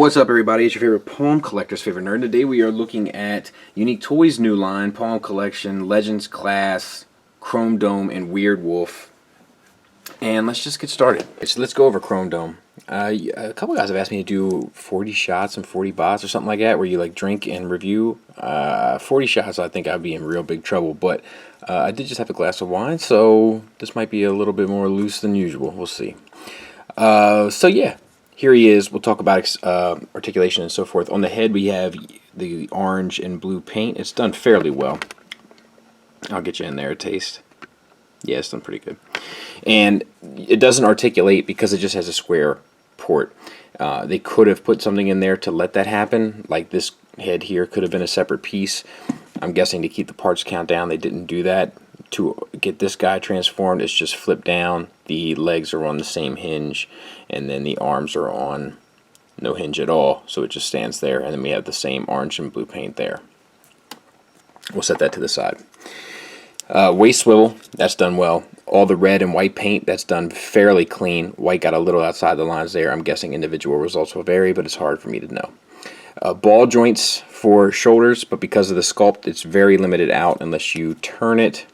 What's up, everybody? It's your favorite poem collector's favorite nerd. Today we are looking at Unique Toys' new line, Poem Collection, Legends Class, Chromedome, and Weirdwolf. And let's just get started. So let's go over Chromedome. A couple guys have asked me to do 40 shots and 40 bots or something like that, where you like drink and review. 40 shots, I think I'd be in real big trouble, but I did just have a glass of wine, so this might be a little bit more loose than usual. We'll see. So yeah. Here he is. We'll talk about articulation and so forth. On the head we have the orange and blue paint. It's done fairly well. I'll get you in there a taste. Yeah, it's done pretty good. And it doesn't articulate because it just has a square port. They could have put something in there to let that happen. Like this head here could have been a separate piece. I'm guessing to keep the parts count down, they didn't do that. To get this guy transformed, it's just flipped down. The legs are on the same hinge, and then the arms are on no hinge at all, so it just stands there, and then we have the same orange and blue paint there. We'll set that to the side. Waist swivel, that's done well. All the red and white paint, that's done fairly clean. White got a little outside the lines there. I'm guessing individual results will vary, but it's hard for me to know. Ball joints for shoulders, but because of the sculpt, it's very limited out unless you turn it.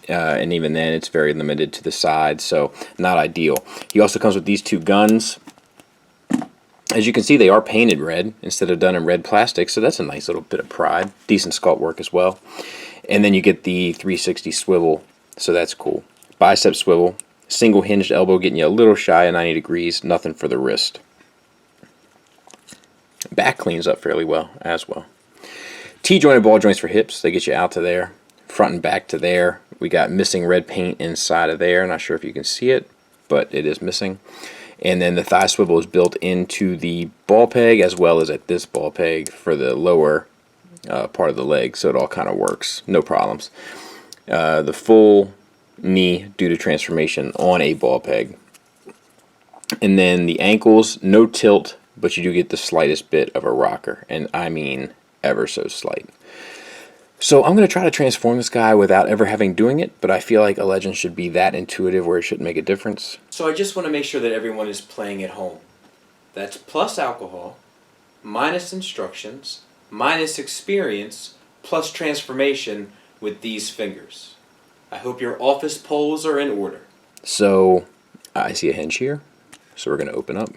And even then it's very limited to the side, so not ideal. He also comes with these two guns. As you can see, they are painted red instead of done in red plastic, so that's a nice little bit of pride. Decent sculpt work as well. And then you get the 360 swivel, so that's cool. Bicep swivel, single hinged elbow getting you a little shy of 90 degrees, nothing for the wrist. Back cleans up fairly well as well. T-jointed ball joints for hips, they get you out to there. Front and back to there. We got missing red paint inside of there. Not sure if you can see it, but it is missing. And then the thigh swivel is built into the ball peg as well as at this ball peg for the lower part of the leg, so it all kind of works. No problems. The full knee due to transformation on a ball peg. And then the ankles, no tilt, but you do get the slightest bit of a rocker, and I mean ever so slight. So I'm going to try to transform this guy without ever having doing it, but I feel like a legend should be that intuitive where it shouldn't make a difference. So I just want to make sure that everyone is playing at home. That's plus alcohol, minus instructions, minus experience, plus transformation with these fingers. I hope your office poles are in order. So I see a hinge here, so we're going to open up.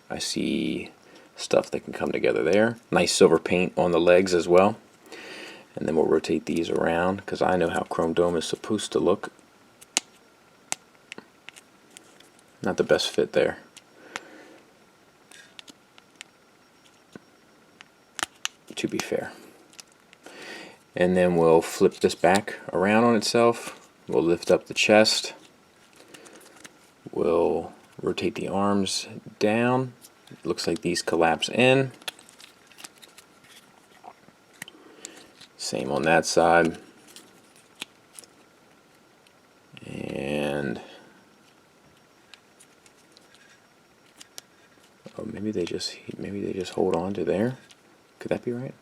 I see stuff that can come together there. Nice silver paint on the legs as well. And then we'll rotate these around because I know how Chromedome is supposed to look. Not the best fit there. To be fair. And then we'll flip this back around on itself. We'll lift up the chest. We'll rotate the arms down. It looks like these collapse in. Same on that side. And oh, maybe they just hold on to there. Could that be right?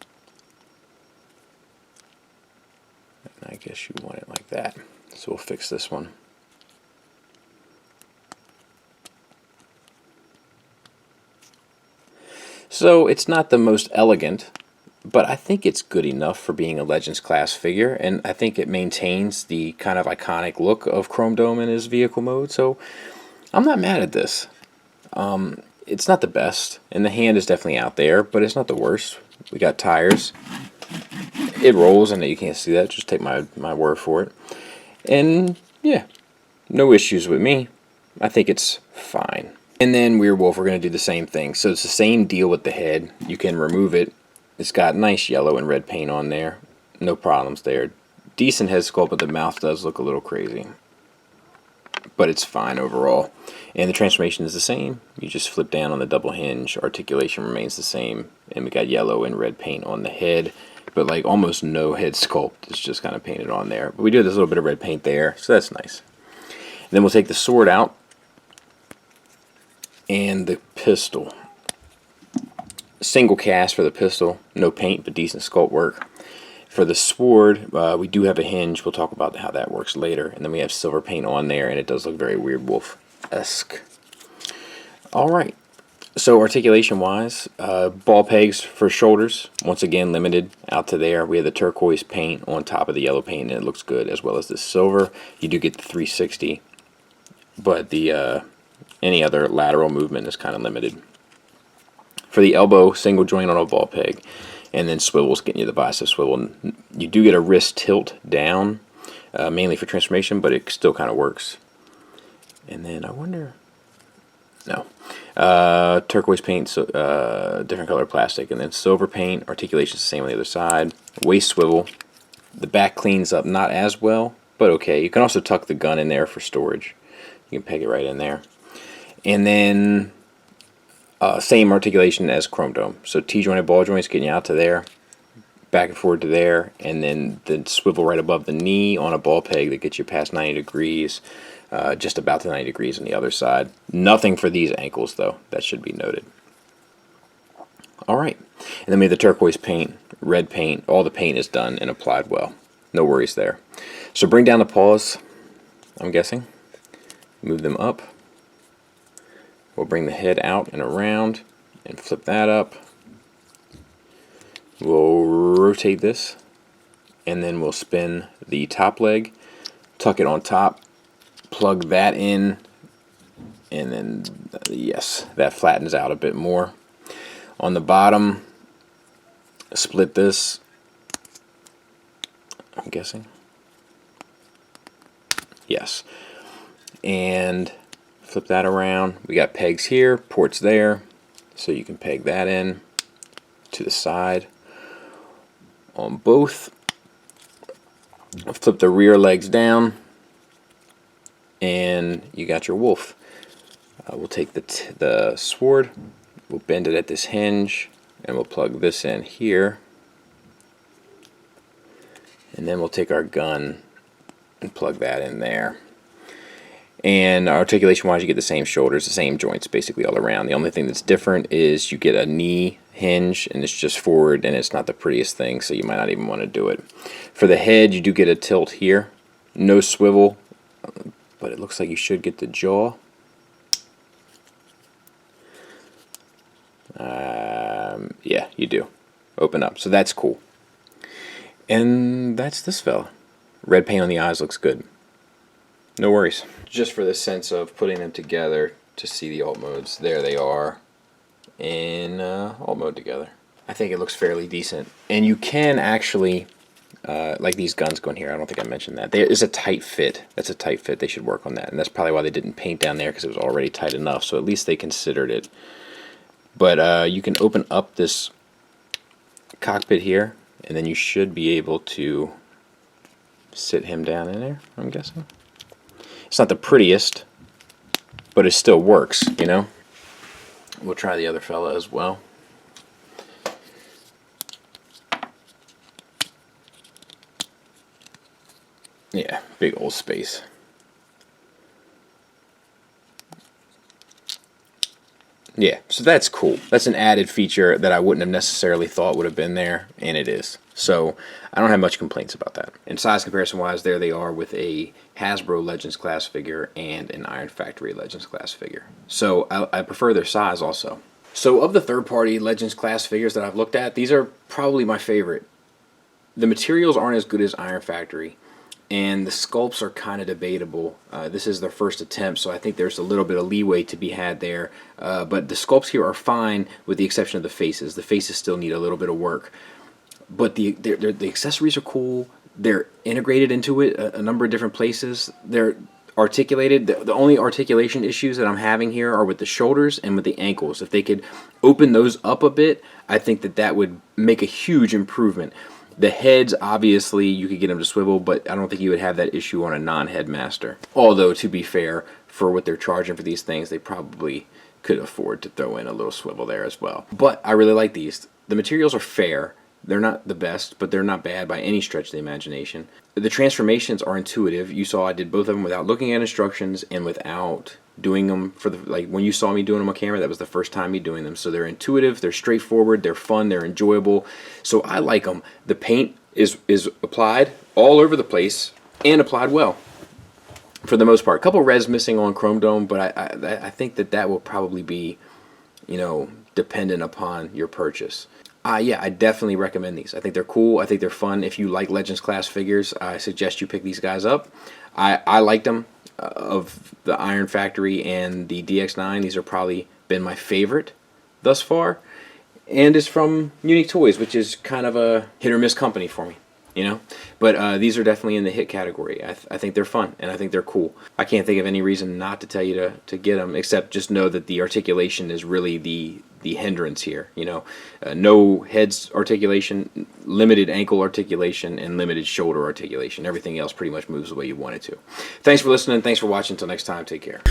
And I guess you want it like that. So we'll fix this one. So it's not the most elegant, but I think it's good enough for being a Legends class figure, and I think it maintains the kind of iconic look of Chromedome in his vehicle mode, so I'm not mad at this. It's not the best, and the hand is definitely out there, but it's not the worst. We got tires. It rolls, I know you can't see that, just take my word for it. And yeah, no issues with me. I think it's fine. And then Weirdwolf, we're going to do the same thing. So it's the same deal with the head. You can remove it. It's got nice yellow and red paint on there. No problems there. Decent head sculpt, but the mouth does look a little crazy. But it's fine overall. And the transformation is the same. You just flip down on the double hinge. Articulation remains the same. And we got yellow and red paint on the head. But like almost no head sculpt. It's just kind of painted on there. But we do have this little bit of red paint there. So that's nice. And then we'll take the sword out. And the pistol. Single cast for the pistol, no paint but decent sculpt work. For the sword, we do have a hinge. We'll talk about how that works later. And then we have silver paint on there, and it does look very Weirdwolf-esque. Alright, so articulation wise, ball pegs for shoulders, once again limited out to there. We have the turquoise paint on top of the yellow paint and it looks good, as well as the silver. You do get the 360, but the any other lateral movement is kind of limited. For the elbow, single joint on a ball peg, and then swivels, getting you the bicep swivel. You do get a wrist tilt down, mainly for transformation, but it still kind of works. And then I wonder, no, turquoise paint, so, different color plastic, and then silver paint. Articulation's the same on the other side. Waist swivel. The back cleans up not as well, but okay. You can also tuck the gun in there for storage. You can peg it right in there. And then same articulation as Chromedome. So T-jointed ball joints getting you out to there, back and forward to there, and then the swivel right above the knee on a ball peg that gets you past 90 degrees, just about to 90 degrees on the other side. Nothing for these ankles though, that should be noted. Alright, and then we have the turquoise paint, red paint, all the paint is done and applied well. No worries there. So bring down the paws, I'm guessing. Move them up. We'll bring the head out and around and flip that up. We'll rotate this and then we'll spin the top leg, tuck it on top, plug that in, and then yes, that flattens out a bit more. On the bottom, split this, I'm guessing. Yes. And flip that around. We got pegs here, ports there, so you can peg that in to the side on both. Flip the rear legs down and you got your wolf. We'll take the sword, we'll bend it at this hinge, and we'll plug this in here, and then we'll take our gun and plug that in there. And articulation wise, you get the same shoulders, the same joints basically all around. The only thing that's different is you get a knee hinge and it's just forward, and it's not the prettiest thing, so you might not even want to do it. For the head, you do get a tilt here, no swivel, but it looks like you should get the jaw. Yeah, you do. Open up, so that's cool. And that's this fella. Red paint on the eyes looks good. No worries. Just for the sense of putting them together to see the alt modes, there they are in alt mode together. I think it looks fairly decent. And you can actually, like these guns going here, I don't think I mentioned that. There is a tight fit. That's a tight fit. They should work on that. And that's probably why they didn't paint down there, because it was already tight enough. So at least they considered it. But you can open up this cockpit here, and then you should be able to sit him down in there, I'm guessing. It's not the prettiest, but it still works, you know. We'll try the other fella as well. Yeah, big old space. Yeah, so that's cool. That's an added feature that I wouldn't have necessarily thought would have been there, and it is. So I don't have much complaints about that. And size comparison wise, there they are with a Hasbro Legends class figure and an Iron Factory Legends class figure. So I prefer their size also. So of the third-party Legends class figures that I've looked at, these are probably my favorite. The materials aren't as good as Iron Factory, and the sculpts are kind of debatable. This is their first attempt, so I think there's a little bit of leeway to be had there. But the sculpts here are fine, with the exception of the faces. The faces still need a little bit of work. But the accessories are cool. They're integrated into it a number of different places. They're articulated. The only articulation issues that I'm having here are with the shoulders and with the ankles. If they could open those up a bit, I think that would make a huge improvement. The heads, obviously, you could get them to swivel, but I don't think you would have that issue on a non-headmaster. Although, to be fair, for what they're charging for these things, they probably could afford to throw in a little swivel there as well. But I really like these. The materials are fair. They're not the best, but they're not bad by any stretch of the imagination. The transformations are intuitive. You saw I did both of them without looking at instructions and without doing them for the, like when you saw me doing them on camera, that was the first time me doing them. So they're intuitive, they're straightforward, they're fun, they're enjoyable. So I like them. The paint is applied all over the place and applied well. for the most part. A couple reds missing on Chromedome, but I think that will probably be, you know, dependent upon your purchase. Yeah, I definitely recommend these. I think they're cool. I think they're fun. If you like Legends class figures, I suggest you pick these guys up. I liked them of the Iron Factory and the DX9. These are probably been my favorite thus far. And it's from Unique Toys, which is kind of a hit or miss company for me, you know. But these are definitely in the hit category. I think they're fun, and I think they're cool. I can't think of any reason not to tell you to get them, except just know that the articulation is really the hindrance here, you know. No heads articulation, limited ankle articulation, and limited shoulder articulation. Everything else pretty much moves the way you want it to. Thanks for listening. Thanks for watching. Until next time, take care.